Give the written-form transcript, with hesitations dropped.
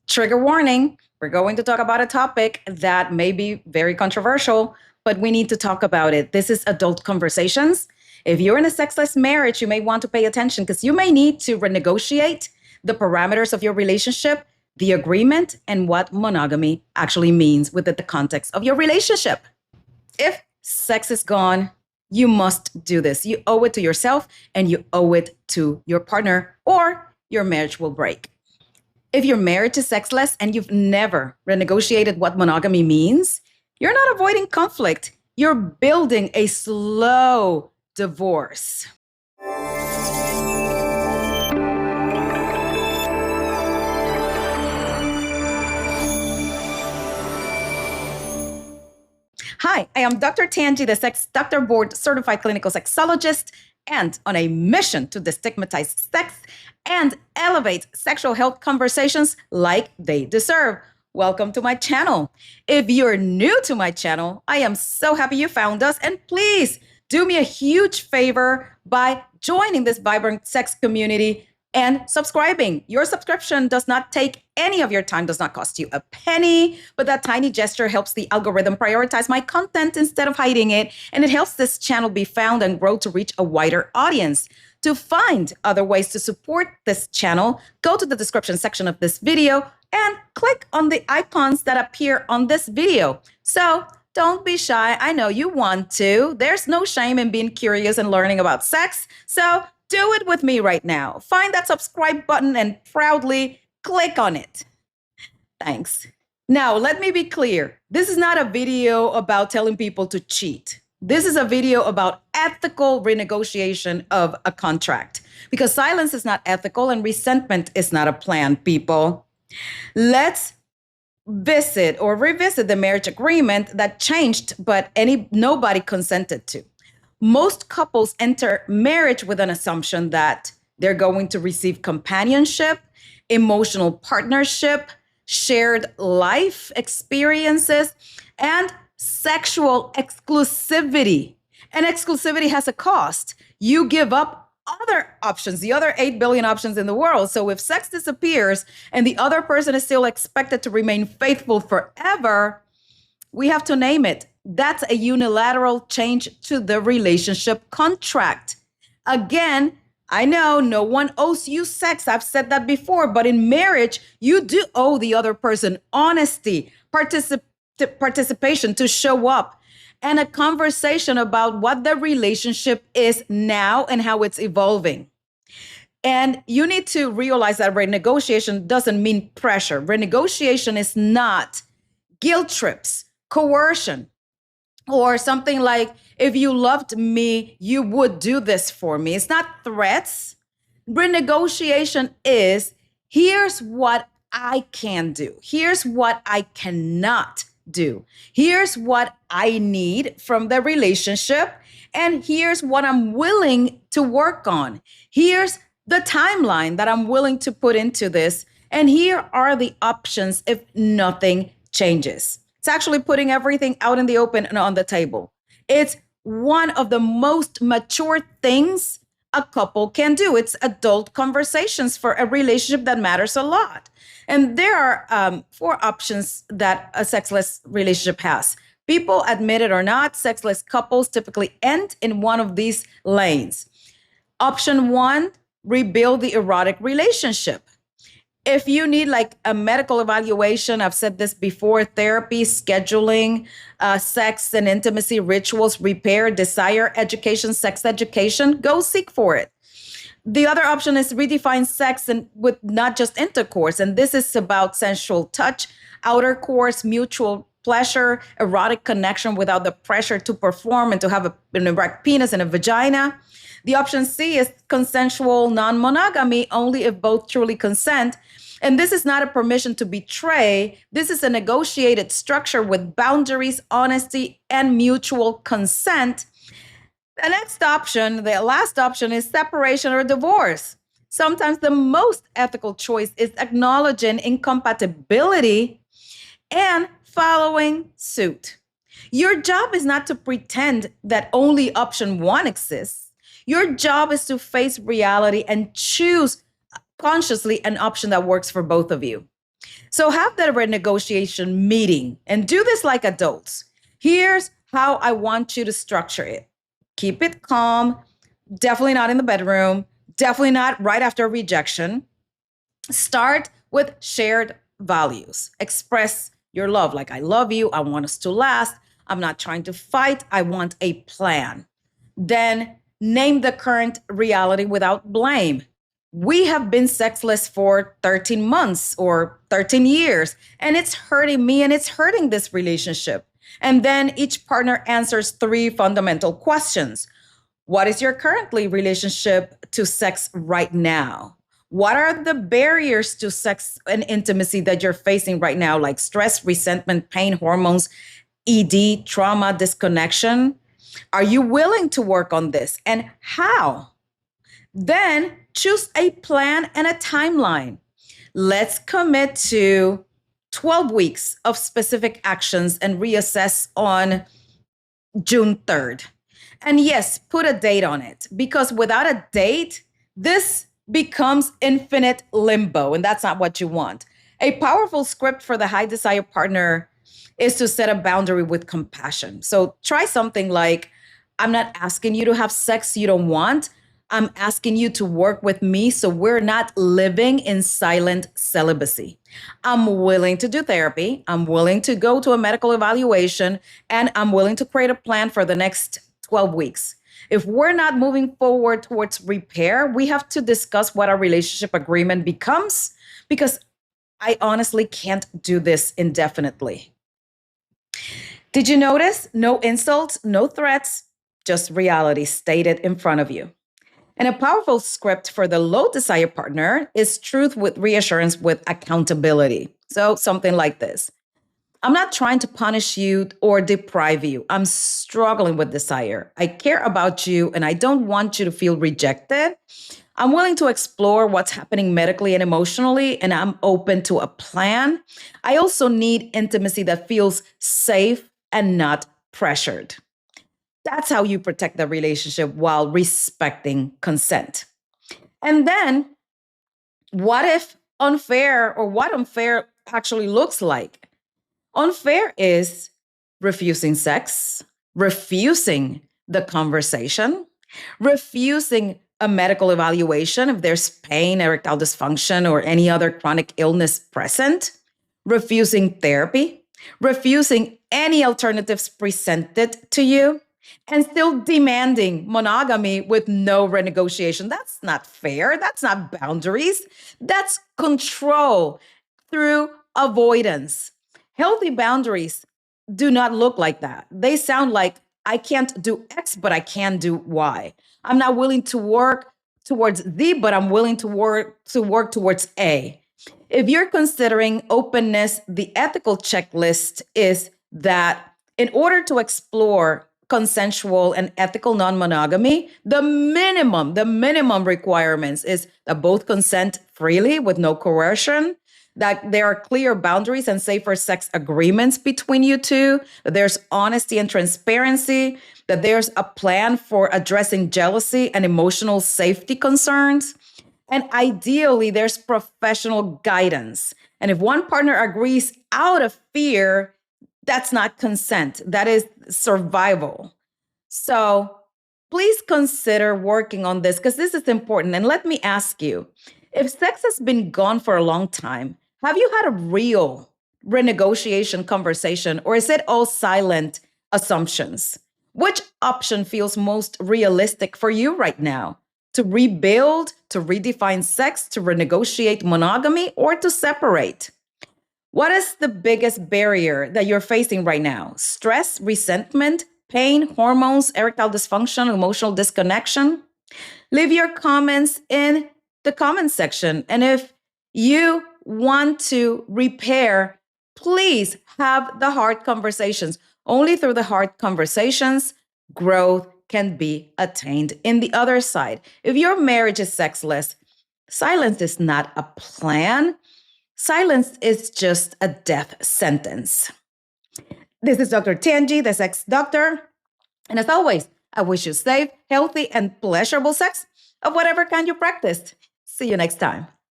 Trigger warning, we're going to talk about a topic that may be very controversial, but we need to talk about it. This is adult conversations. If you're in a sexless marriage, you may want to pay attention because you may need to renegotiate the parameters of your relationship, the agreement, and what monogamy actually means within the context of your relationship. If sex is gone, you must do this. You owe it to yourself and you owe it to your partner, or your marriage will break. If you're married to sexless and you've never renegotiated what monogamy means, you're not avoiding conflict. You're building a slow divorce. Hi, I am Dr. Tangie, the Sex Doctor Board Certified Clinical Sexologist, and on a mission to destigmatize sex and elevate sexual health conversations like they deserve. Welcome to my channel. If you're new to my channel, I am so happy you found us, and please do me a huge favor by joining this vibrant sex community and subscribing. Your subscription does not take any of your time, does not cost you a penny, but that tiny gesture helps the algorithm prioritize my content instead of hiding it, and it helps this channel be found and grow to reach a wider audience. To find other ways to support this channel, go to the description section of this video and click on the icons that appear on this video. So don't be shy. I know you want to. There's no shame in being curious and learning about sex. So do it with me right now. Find that subscribe button and proudly click on it. Thanks. Now, let me be clear. This is not a video about telling people to cheat. This is a video about ethical renegotiation of a contract, because silence is not ethical and resentment is not a plan, people. Let's revisit the marriage agreement that changed, but nobody consented to. Most couples enter marriage with an assumption that they're going to receive companionship, emotional partnership, shared life experiences, and sexual exclusivity. And exclusivity has a cost. You give up other options, the other 8 billion options in the world. So if sex disappears and the other person is still expected to remain faithful forever, we have to name it. That's a unilateral change to the relationship contract. Again, I know no one owes you sex. I've said that before, but in marriage, you do owe the other person honesty, participation to show up, and a conversation about what the relationship is now and how it's evolving. And you need to realize that renegotiation doesn't mean pressure. Renegotiation is not guilt trips, coercion, or something like, if you loved me, you would do this for me. It's not threats. Renegotiation is, here's what I can do. Here's what I cannot do. Here's what I need from the relationship. And here's what I'm willing to work on. Here's the timeline that I'm willing to put into this. And here are the options if nothing changes. It's actually putting everything out in the open and on the table. It's one of the most mature things a couple can do. It's adult conversations for a relationship that matters a lot. And there are 4 options that a sexless relationship has. People, admit it or not, sexless couples typically end in one of these lanes. Option 1, rebuild the erotic relationship. If you need like a medical evaluation, I've said this before, therapy, scheduling, sex and intimacy rituals, repair, desire, education, sex education, go seek for it. The other option is redefine sex and with not just intercourse. And this is about sensual touch, outer course, mutual pleasure, erotic connection without the pressure to perform and to have an erect penis and a vagina. The option C is consensual non-monogamy, only if both truly consent. And this is not a permission to betray. This is a negotiated structure with boundaries, honesty, and mutual consent. The next option, the last option, is separation or divorce. Sometimes the most ethical choice is acknowledging incompatibility and following suit. Your job is not to pretend that only option 1 exists. Your job is to face reality and choose consciously an option that works for both of you. So have that renegotiation meeting and do this like adults. Here's how I want you to structure it. Keep it calm, definitely not in the bedroom, definitely not right after rejection. Start with shared values. Express your love, like I love you, I want us to last, I'm not trying to fight, I want a plan. Then name the current reality without blame. We have been sexless for 13 months or 13 years, and it's hurting me and it's hurting this relationship. And then each partner answers three fundamental questions. What is your currently relationship to sex right now? What are the barriers to sex and intimacy that you're facing right now, like stress, resentment, pain, hormones, ED, trauma, disconnection? Are you willing to work on this and how? Then choose a plan and a timeline. Let's commit to 12 weeks of specific actions and reassess on June 3rd. And yes, put a date on it because without a date, this becomes infinite limbo, and that's not what you want. A powerful script for the high desire partner is to set a boundary with compassion. So try something like, I'm not asking you to have sex you don't want. I'm asking you to work with me so we're not living in silent celibacy. I'm willing to do therapy. I'm willing to go to a medical evaluation, and I'm willing to create a plan for the next 12 weeks. If we're not moving forward towards repair, we have to discuss what our relationship agreement becomes because I honestly can't do this indefinitely. Did you notice? No insults, no threats, just reality stated in front of you. And a powerful script for the low desire partner is truth with reassurance with accountability. So something like this. I'm not trying to punish you or deprive you. I'm struggling with desire. I care about you and I don't want you to feel rejected. I'm willing to explore what's happening medically and emotionally, and I'm open to a plan. I also need intimacy that feels safe and not pressured. That's how you protect the relationship while respecting consent. And then, what if unfair or what unfair actually looks like? Unfair is refusing sex, refusing the conversation, refusing a medical evaluation if there's pain, erectile dysfunction, or any other chronic illness present, refusing therapy, refusing any alternatives presented to you, and still demanding monogamy with no renegotiation. That's not fair. That's not boundaries. That's control through avoidance. Healthy boundaries do not look like that. They sound like I can't do X, but I can do Y. I'm not willing to work towards Z, but I'm willing to work towards A. If you're considering openness, the ethical checklist is that in order to explore consensual and ethical non-monogamy, the minimum requirements is that both consent freely with no coercion, that there are clear boundaries and safer sex agreements between you two, that there's honesty and transparency, that there's a plan for addressing jealousy and emotional safety concerns. And ideally, there's professional guidance. And if one partner agrees out of fear, that's not consent, that is survival. So please consider working on this because this is important. And let me ask you, if sex has been gone for a long time, have you had a real renegotiation conversation or is it all silent assumptions? Which option feels most realistic for you right now? To rebuild, to redefine sex, to renegotiate monogamy, or to separate? What is the biggest barrier that you're facing right now? Stress, resentment, pain, hormones, erectile dysfunction, emotional disconnection? Leave your comments in the comment section. And if you want to repair, please have the hard conversations. Only through the hard conversations, growth can be attained in the other side. If your marriage is sexless, silence is not a plan. Silence is just a death sentence. This is Dr. Tangie, the sex doctor. And as always, I wish you safe, healthy, and pleasurable sex of whatever kind you practiced. See you next time.